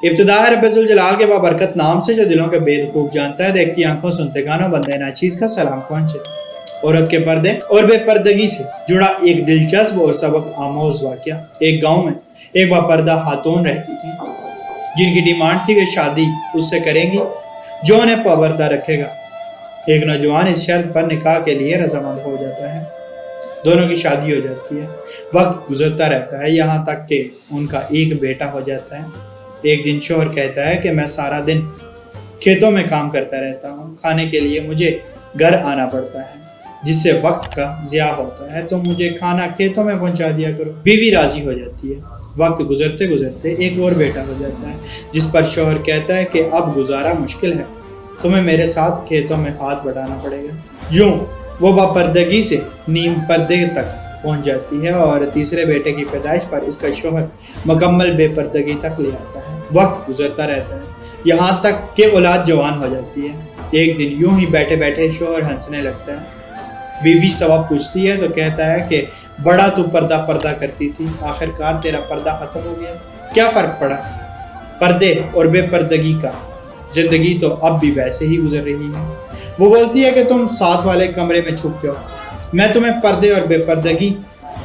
इब्तिदा है रब्बुल जलाल के बाबरकत नाम से जो दिलों के भेद खूब जानता है, देखती आंखों सुनते कानों बंदे नाचीज का सलाम पहुंचे। औरत के पर्दे और बेपर्दगी से जुड़ा एक दिलचस्प और सबक आमोज वाकया। एक गांव में एक बापर्दा खातून रहती थी जिनकी डिमांड थी कि शादी उससे करेंगी जो उन्हें पाबर्दा रखेगा। एक नौजवान इस शर्त पर निकाह के लिए रजामंद हो जाता है। दोनों की शादी हो जाती है। वक्त गुजरता रहता है, यहाँ तक कि उनका एक बेटा हो जाता है। एक दिन शौहर कहता है कि मैं सारा दिन खेतों में काम करता रहता हूँ, खाने के लिए मुझे घर आना पड़ता है जिससे वक्त का ज़िया होता है, तो मुझे खाना खेतों में पहुँचा दिया करो। बीवी राजी हो जाती है। वक्त गुजरते गुजरते एक और बेटा हो जाता है जिस पर शौहर कहता है कि अब गुजारा मुश्किल है, तुम्हें मेरे साथ खेतों में हाथ बढ़ाना पड़ेगा। यूं वो बापर्दगी से नीम पर्दे तक पहुंच जाती है और तीसरे बेटे की पैदाइश पर इसका शौहर मुकम्मल बेपर्दगी तक ले आता है। वक्त गुजरता रहता है, यहाँ तक कि औलाद जवान हो जाती है। एक दिन यूं ही बैठे बैठे शौहर हंसने लगता है। बीवी सवाब पूछती है तो कहता है कि बड़ा तू पर्दा करती थी, आखिरकार तेरा पर्दा खत्म हो गया, क्या फर्क पड़ा पर्दे और बेपर्दगी का, जिंदगी तो अब भी वैसे ही गुजर रही है। वो बोलती है कि तुम साथ वाले कमरे में छुप जाओ, मैं तुम्हें पर्दे और बेपर्दगी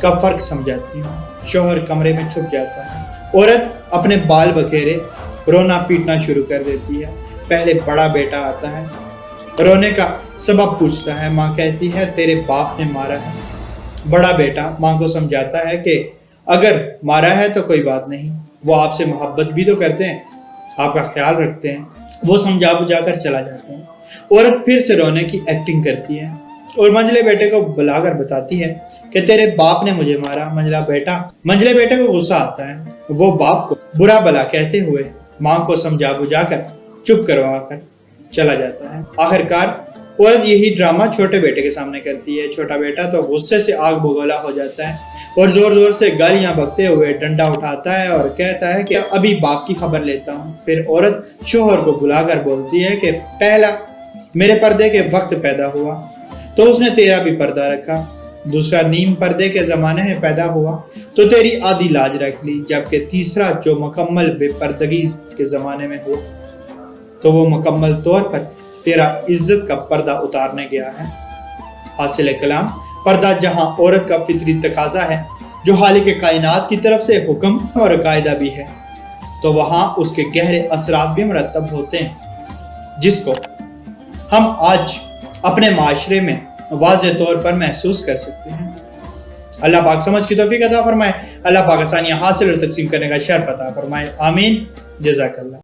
का फर्क समझाती हूँ। शौहर कमरे में छुप जाता है। औरत अपने बाल बखेरे रोना पीटना शुरू कर देती है। पहले बड़ा बेटा आता है, रोने का सबब पूछता है। माँ कहती है तेरे बाप ने मारा है। बड़ा बेटा माँ को समझाता है कि अगर मारा है तो कोई बात नहीं, वो आपसे मोहब्बत भी तो करते हैं, आपका ख्याल रखते हैं। वो समझा बुझा कर चला जाता है। औरत फिर से रोने की एक्टिंग करती है और मंझले बेटे को बुलाकर बताती है कि तेरे बाप ने मुझे मारा। मंझले बेटे को गुस्सा आता है। वो बाप को बुरा भला कहते हुए माँ को समझा बुझा कर चुप करवा कर चला जाता है। आखिरकार औरत यही ड्रामा छोटे बेटे के सामने करती है। छोटा बेटा तो गुस्से से आग बगोला हो जाता है और जोर जोर से गालियां बकते हुए डंडा उठाता है और कहता है कि अभी बाप की खबर लेता हूँ। फिर औरत शौहर को बुलाकर बोलती है कि पहला मेरे पर्दे के वक्त पैदा हुआ तो उसने तेरा भी पर्दा रखा, दूसरा नीम पर्दे के जमाने में पैदा हुआ तो तेरी आधी लाज रख ली, जबकि तीसरा जो मुकम्मल बेपर्दगी के जमाने में हुआ तो वो मुकम्मल तौर पर तेरा इज्जत का पर्दा उतारने गया है। हासिल कलाम, पर्दा जहां औरत का फितरी तकाजा है जो खालिक कायनात की तरफ से हुक्म और कायदा भी है, तो वहां उसके गहरे असरात भी मुरतब होते हैं जिसको हम आज अपने माशरे में वाज़े तौर पर महसूस कर सकते हैं। अल्लाह पाक समझ की तौफीक अता फरमाए। अल्लाह पाक आसानियां हासिल और तकसीम करने का शर्फ अता फरमाए। आमीन। जज़ाकल्लाह।